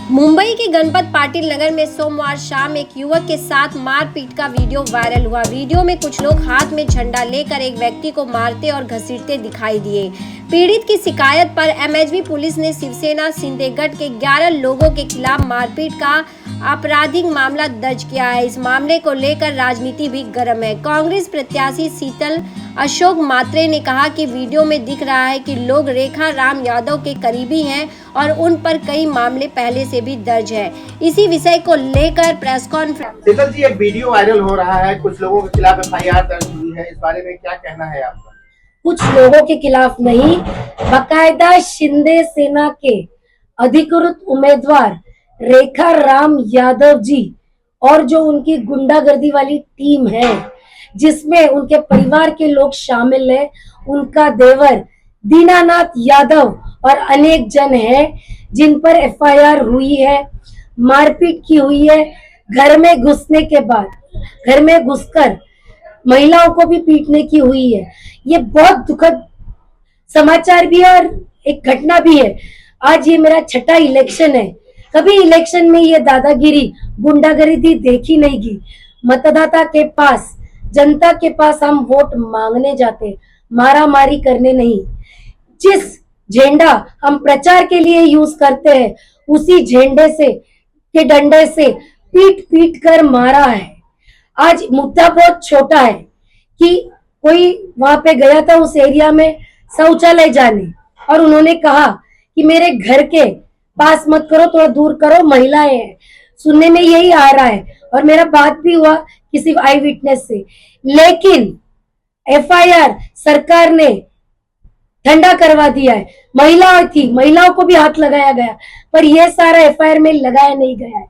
मुंबई के गणपत पाटिल नगर में सोमवार शाम एक युवक के साथ मारपीट का वीडियो वायरल हुआ। वीडियो में कुछ लोग हाथ में झंडा लेकर एक व्यक्ति को मारते और घसीटते दिखाई दिए। पीड़ित की शिकायत पर एमएचबी पुलिस ने शिवसेना सिंदेगढ़ के 11 लोगों के खिलाफ मारपीट का आपराधिक मामला दर्ज किया है। इस मामले को लेकर राजनीति भी गर्म है। कांग्रेस प्रत्याशी शीतल अशोक मात्रे ने कहा कि वीडियो में दिख रहा है कि लोग रेखा राम यादव के करीबी हैं और उन पर कई मामले पहले से भी दर्ज है। इसी विषय को लेकर प्रेस कॉन्फ्रेंस। शीतल जी, एक वीडियो वायरल हो रहा है, कुछ लोगों के खिलाफ एफआईआर दर्ज हुई है, इस बारे में क्या कहना है आपका? कुछ लोगों के खिलाफ नहीं, बकायदा शिंदे सेना के अधिकृत उम्मीदवार रेखा राम यादव जी और जो उनकी गुंडागर्दी वाली टीम है जिसमें उनके परिवार के लोग शामिल हैं, उनका देवर दीनानाथ यादव और अनेक जन हैं जिन पर एफआईआर हुई है, मारपीट की हुई है। घर में घुसने के बाद घर में घुसकर महिलाओं को भी पीटने की हुई है। ये बहुत दुखद समाचार भी है और एक घटना भी है। आज ये मेरा छठा इलेक्शन है। कभी इलेक्शन में ये दादागिरी गुंडागर्दी देखी नहीं गई। मतदाता के पास, जनता के पास हम वोट मांगने जाते, मारा मारी करने नहीं। जिस झंडा हम प्रचार के लिए यूज करते हैं उसी झंडे से के डंडे से पीट पीट कर मारा है। आज मुद्दा बहुत छोटा है कि कोई वहां पे गया था उस एरिया में शौचालय जाने और उन्होंने कहा कि मेरे घर के पास मत करो, थोड़ा दूर करो, महिलाएं हैं। सुनने में यही आ रहा है और मेरा बात भी हुआ किसी आई विटनेस से, लेकिन एफआईआर सरकार ने ठंडा करवा दिया है। महिलाएं थी, महिलाओं को भी हाथ लगाया गया, पर यह सारा एफआईआर में लगाया नहीं गया है।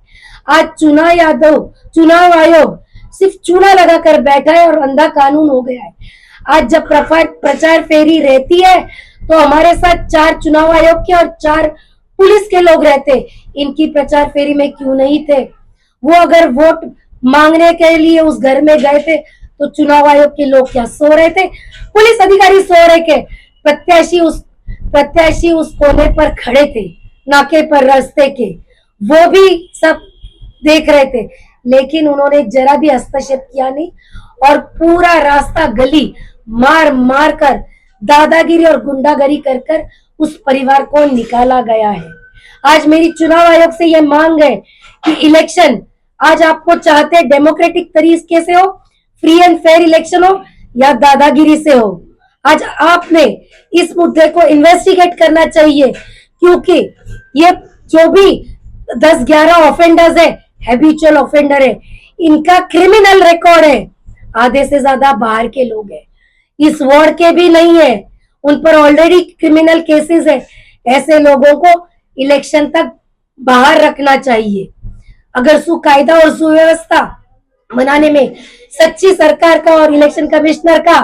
आज चुनाव आयोग सिर्फ चूना लगाकर बैठा है और अंधा कानून हो गया है। आज जब प्रचार फेरी रहती है तो हमारे साथ 4 चुनाव आयोग के और 4 पुलिस के लोग रहते। इनकी प्रचार फेरी में क्यों नहीं थे? वो अगर वोट मांगने के लिए उस घर में गए थे तो चुनाव आयोग के लोग क्या सो रहे थे? पुलिस अधिकारी सो रहे थे। प्रत्याशी उस कोने पर खड़े थे, नाके पर रास्ते के, वो भी सब देख रहे थे, लेकिन उन्होंने जरा भी हस्तक्षेप किया नहीं और पूरा रास्ता गली मार मार कर दादागिरी और गुंडागरी कर कर उस परिवार को निकाला गया है। आज मेरी चुनाव आयोग से यह मांग है कि इलेक्शन आज आपको चाहते डेमोक्रेटिक तरीके से हो, फ्री एंड फेयर इलेक्शन हो या दादागिरी से हो। आज आपने इस मुद्दे को इन्वेस्टिगेट करना चाहिए, क्योंकि ये जो भी 10-11 ऑफेंडर्स है, हैबिचुअल ऑफेंडर है, इनका क्रिमिनल रिकॉर्ड है। आधे से ज्यादा बाहर के लोग हैं, इस वार्ड के भी नहीं है, उन पर ऑलरेडी क्रिमिनल केसेस है। ऐसे लोगों को इलेक्शन तक बाहर रखना चाहिए। अगर सुकायदा और सुव्यवस्था बनाने में सच्ची सरकार का और इलेक्शन कमिश्नर का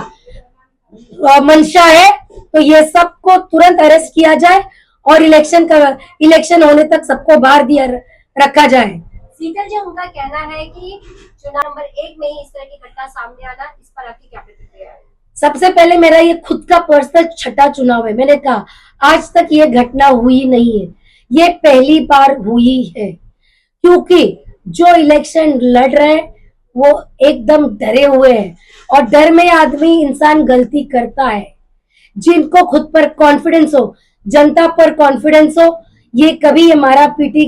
मंशा है तो ये सबको तुरंत अरेस्ट किया जाए और इलेक्शन होने तक सबको बाहर रखा जाए। शीतल जी, उनका कहना है कि चुनाव नंबर 1 में ही इस तरह की घटना सामने आना, इस पर आपकी क्या प्रतिक्रिया है? सबसे पहले मेरा ये खुद का पर्सनल छठा चुनाव है। मैंने कहा आज तक ये घटना हुई नहीं है, ये पहली बार हुई है, क्योंकि जो इलेक्शन लड़ रहे हैं वो एकदम डरे हुए हैं और डर में आदमी इंसान गलती करता है। जिनको खुद पर कॉन्फिडेंस हो, जनता पर कॉन्फिडेंस हो, ये कभी ये मारा पीटी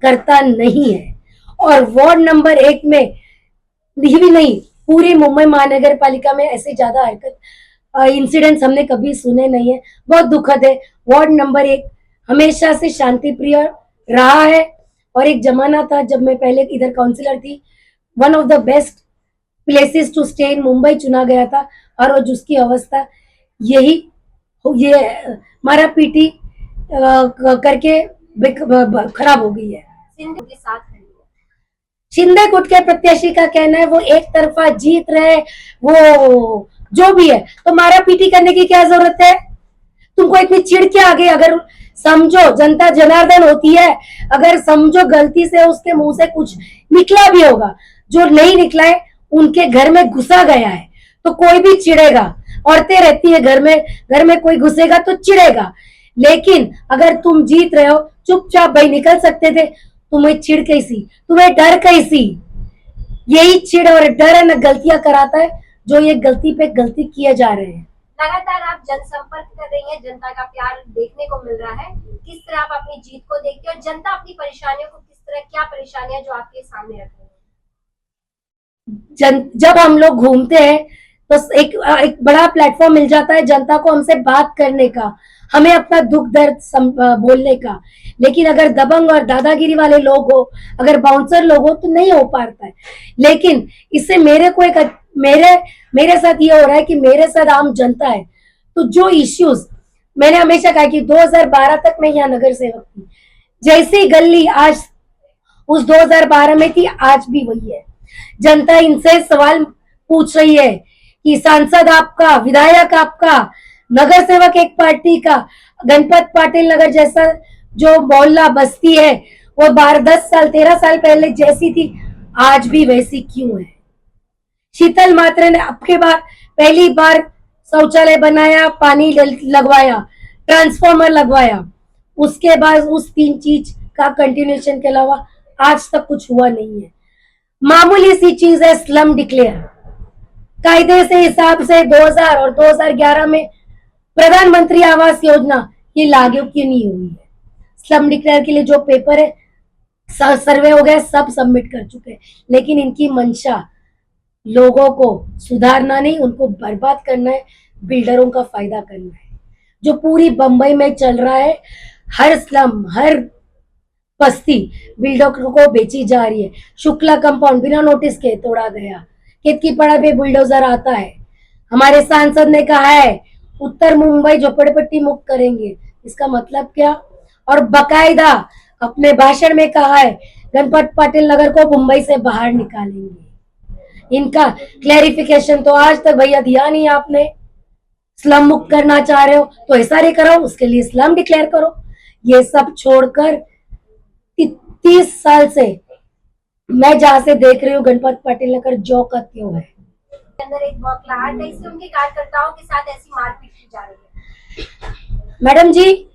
करता नहीं है। और वार्ड नंबर 1 में भी नहीं, पूरी मुंबई महानगर पालिका में ऐसे ज्यादा इंसिडेंट्स हमने कभी सुने नहीं है। बहुत दुखद है। वार्ड नंबर 1 हमेशा से शांति प्रिय रहा है और एक जमाना था जब मैं पहले इधर काउंसिलर थी, one of the best places to stay in Mumbai चुना गया था और आज उसकी अवस्था ये मारा पीटी करके खराब हो गई है। शिंदे गुट के प्रत्याशी का कहना है वो एक तरफा जीत रहे, वो जो भी है, तो मारा पीटी करने की क्या जरूरत है? तुमको इतनी चिढ़ क्या आ गई? अगर समझो जनता जनार्दन होती है, अगर समझो गलती से उसके मुंह से कुछ निकला भी होगा, जो नहीं निकला है उनके घर में घुसा गया है, तो कोई भी चिढ़ेगा। औरतें रहती है घर में कोई घुसेगा तो चिढ़ेगा, लेकिन अगर तुम जीत रहे हो, चुपचाप भाई निकल सकते थे। तुम्हें चिढ़ कैसी, तुम्हें डर कैसी? यही चिढ़ और डर है ना, गलतियां कराता है, जो ये गलती पे गलती किए जा रहे हैं। लगातार आप जनसंपर्क कर रही हैं, जनता का प्यार देखने को मिल रहा है। किस तरह आप अपनी जीत को देखते हैं और जनता अपनी परेशानियों को किस तरह, क्या परेशानियां जो आपके सामने रख रही है? जब हम लोग घूमते हैं तो एक बड़ा प्लेटफॉर्म मिल जाता है जनता को हमसे बात करने का, हमें अपना दुख दर्द बोलने का। लेकिन अगर दबंग और दादागिरी वाले लोग हो, अगर बाउंसर लोग हो, तो नहीं हो पाता है। लेकिन इससे मेरे साथ ये हो रहा है कि मेरे साथ आम जनता है, तो जो इश्यूज मैंने हमेशा कहा कि 2012 तक मैं यहाँ नगर सेवक थी, जैसी गली आज उस 2012 में थी, आज भी वही है। जनता इनसे सवाल पूछ रही है कि सांसद आपका, विधायक आपका, नगर सेवक एक पार्टी का, गणपत पाटिल नगर जैसा जो मोहल्ला बस्ती है वो 12-10 साल 13 साल पहले जैसी थी, आज भी वैसी क्यों है? शीतल मात्रा ने आपके बार पहली बार शौचालय बनाया, पानी लगवाया, ट्रांसफार्मर लगवाया, उसके बाद उस 3 चीज का कंटिन्यूएशन के अलावा आज तक कुछ हुआ नहीं है। मामूली सी चीज है स्लम डिक्लेयर, कायदे से हिसाब से 2000 और 2011 में प्रधानमंत्री आवास योजना ये लागू क्यों नहीं हुई है? स्लम डिक्लेयर के लिए जो पेपर है सर्वे हो गया, सब सबमिट कर चुके हैं, लेकिन इनकी मंशा लोगों को सुधारना नहीं, उनको बर्बाद करना है, बिल्डरों का फायदा करना है। जो पूरी बंबई में चल रहा है, हर स्लम, हर बस्ती बिल्डरों को बेची जा रही है। शुक्ला कंपाउंड बिना नोटिस के तोड़ा गया, केतकी पड़ा पे बुलडोजर आता है। हमारे सांसद ने कहा है उत्तर मुंबई झोपड़पट्टी मुक्त करेंगे, इसका मतलब क्या? और बकायदा अपने भाषण में कहा है गणपत पाटिल नगर को मुंबई से बाहर निकालेंगे। इनका क्लैरिफिकेशन तो आज तक भैया दिया नहीं आपने। स्लम मुक्त करना चाह रहे हो तो एसआरए कराओ, उसके लिए स्लम डिक्लेयर करो। ये सब छोड़कर 30 साल से मैं जहां से देख रही हूँ गणपत पाटिल नगर जो का त्यों है। अंदर एक बौखलाहट है, इससे उनके कार्यकर्ताओं के साथ ऐसी मारपीट की जा रही है। मैडम जी,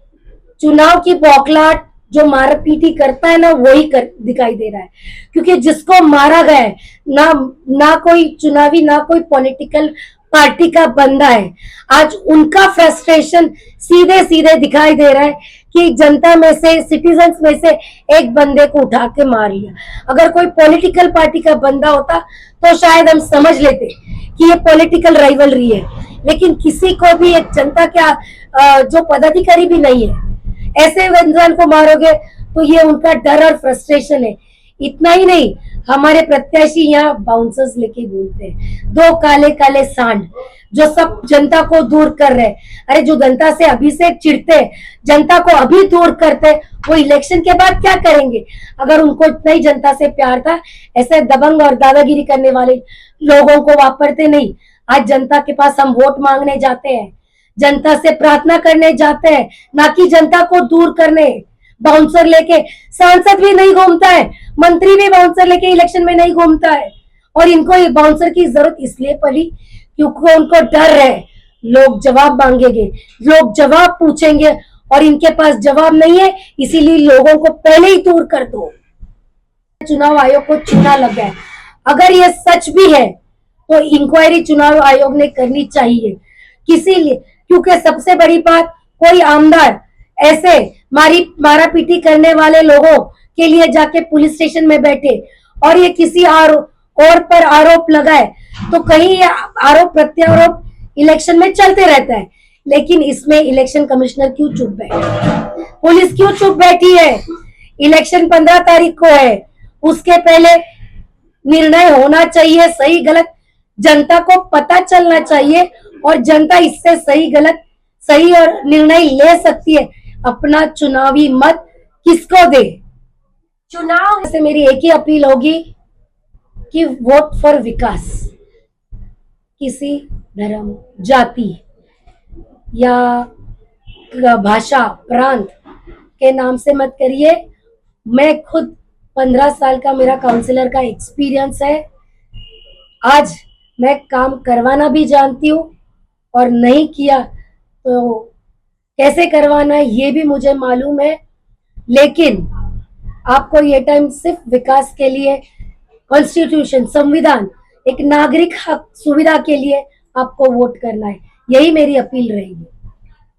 चुनाव की बौखलाहट जो मारपीटी करता है ना, वही दिखाई दे रहा है, क्योंकि जिसको मारा गया है ना कोई चुनावी, ना कोई पॉलिटिकल पार्टी का बंदा है। आज उनका फ्रस्ट्रेशन सीधे सीधे दिखाई दे रहा है कि जनता में से, सिटीजन्स में से एक बंदे को उठा के मार लिया। अगर कोई पॉलिटिकल पार्टी का बंदा होता तो शायद हम समझ लेते कि ये पॉलिटिकल राइवलरी है, लेकिन किसी को भी, एक जनता का जो पदाधिकारी भी नहीं है, ऐसे इंसान को मारोगे तो ये उनका डर और फ्रस्ट्रेशन है। इतना ही नहीं, हमारे प्रत्याशी यहाँ बाउंसर्स लेके घूमते हैं, 2 काले काले सांड जो सब जनता को दूर कर रहे। अरे जो जनता से अभी से चिढ़ते, जनता को अभी दूर करते, वो इलेक्शन के बाद क्या करेंगे? अगर उनको इतना ही जनता से प्यार था, ऐसे दबंग और दादागिरी करने वाले लोगों को वापरते नहीं। आज जनता के पास हम वोट मांगने जाते हैं, जनता से प्रार्थना करने जाते हैं, ना कि जनता को दूर करने। बाउंसर लेके सांसद भी नहीं घूमता है, मंत्री भी बाउंसर लेके इलेक्शन में नहीं घूमता है। और इनको ये बाउंसर की जरूरत इसलिए पड़ी क्योंकि उनको डर है, लोग जवाब मांगेंगे, लोग जवाब पूछेंगे, और इनके पास जवाब नहीं है, इसीलिए लोगों को पहले ही दूर कर दो। चुनाव आयोग को चूना लगा है। अगर ये सच भी है तो इंक्वायरी चुनाव आयोग ने करनी चाहिए, क्योंकि सबसे बड़ी बात, कोई आमदार ऐसे मारा पीटी करने वाले लोगों के लिए जाके पुलिस स्टेशन में बैठे और ये किसी और पर आरोप लगाए तो कहीं ये आरोप प्रत्यारोप इलेक्शन में चलते रहता है। लेकिन इसमें इलेक्शन कमिश्नर क्यों चुप बैठे, पुलिस क्यों चुप बैठी है? इलेक्शन 15 तारीख को है, उसके पहले निर्णय होना चाहिए, सही गलत जनता को पता चलना चाहिए, और जनता इससे सही और निर्णय ले सकती है। अपना चुनावी मत किसको दे? चुनाव से मेरी एक ही अपील होगी कि वोट फॉर विकास। किसी धर्म, जाति या भाषा, प्रांत के नाम से मत करिए। मैं खुद 15 साल का मेरा काउंसलर का एक्सपीरियंस है। आज मैं काम करवाना भी जानती हूँ, और नहीं किया तो कैसे करवाना है ये भी मुझे मालूम है, लेकिन आपको ये टाइम सिर्फ विकास के लिए, कॉन्स्टिट्यूशन, संविधान, एक नागरिक हक सुविधा के लिए आपको वोट करना है। यही मेरी अपील रहेगी।